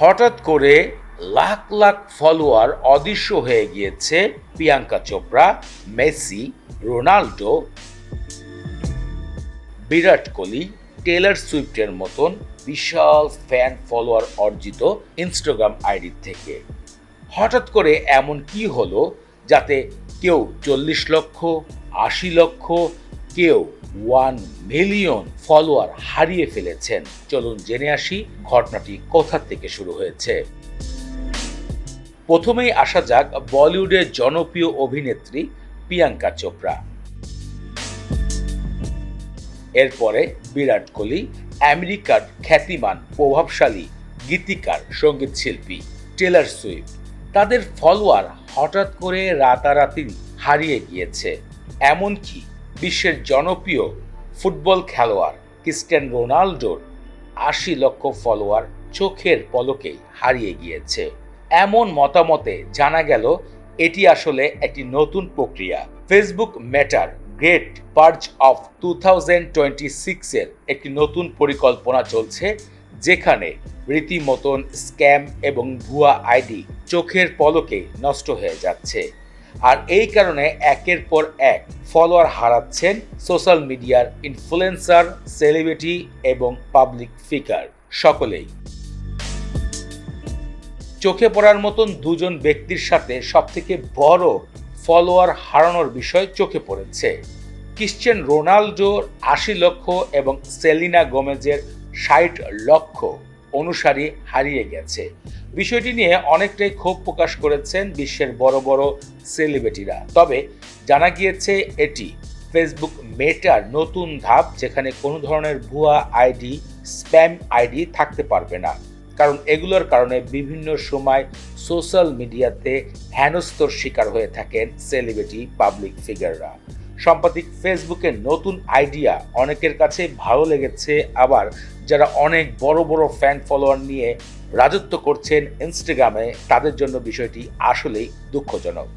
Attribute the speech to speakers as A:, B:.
A: হঠাৎ করে লাখ লাখ ফলোয়ার অদৃশ্য হয়ে গিয়েছে Priyanka Chopra, Messi, Ronaldo, Virat Kohli, Taylor সুইফটের মতন বিশাল ফ্যান ফলোয়ার অর্জিত ইনস্টাগ্রাম আইডি থেকে। হঠাৎ করে এমন কি হলো যাতে কেউ 40 লক্ষ, 80 লক্ষ, কেউ 1 মিলিয়ন ফলোয়ার হারিয়ে ফেলেছেন? চলুন জেনে আসি ঘটনাটি কোথা থেকে শুরু হয়েছে। প্রথমেই আসা যাক বলিউডের জনপ্রিয় অভিনেত্রী প্রিয়াঙ্কা চোপড়া, এরপরে বিরাট কোহলি, আমেরিকার খ্যাতিমান প্রভাবশালী গীতিকার সঙ্গীত শিল্পী টেলর সুইফট। তাদের ফলোয়ার হঠাৎ করে রাতারাতি হারিয়ে গিয়েছে। এমনকি বিশ্বের জনপ্রিয় ফুটবল খেলোয়াড় ক্রিস্টিয়ানো রোনাল্ডোর 80 লক্ষ ফলোয়ার চোখের পলকেই হারিয়ে গিয়েছে। এমন মতামতে জানা গেল এটি আসলে একটি নতুন প্রক্রিয়া। Facebook matter great purge of 2026 এর একটি নতুন পরিকল্পনা চলছে, যেখানে রীতিমতন স্ক্যাম এবং ভুয়া আইডি চোখের পলকে নষ্ট হয়ে যাচ্ছে। আর এই কারণে একের পর এক ফলোয়ার হারাচ্ছেন সোশ্যাল মিডিয়ার ইনফ্লুয়েন্সার, সেলিব্রিটি এবং পাবলিক ফিগার সকলেই। চোখে পড়ার মতন দুজন ব্যক্তির সাথে সবথেকে বড় ফলোয়ার হারানোর বিষয় চোখে পড়েছে। ক্রিস্টিয়ানো রোনাল্ডোর 80 লক্ষ এবং সেলিনা গোমেজের 60 লক্ষ অনুসারী হারিয়ে গেছে। বিষয়টি নিয়ে অনেকটাই ক্ষোভ প্রকাশ করেছেন বিশ্বের বড় বড় সেলিব্রিটিরা। তবে জানা গিয়েছে এটি ফেসবুক মেটার নতুন ধাপ, যেখানে কোনো ধরনের ভুয়া আইডি, স্প্যাম আইডি থাকতে পারবে না। কারণ এগুলোর কারণে বিভিন্ন সময় সোশ্যাল মিডিয়াতে হেনস্তর শিকার হয়ে থাকেন সেলিব্রিটি, পাবলিক ফিগাররা। সাম্প্রতিক ফেসবুকের নতুন আইডিয়া অনেকের কাছে ভালো লেগেছে, আবার যারা অনেক বড় বড় ফ্যান ফলোয়ার নিয়ে রাজত্ব করছেন ইনস্টাগ্রামে, তাদের জন্য বিষয়টি আসলেই দুঃখজনক।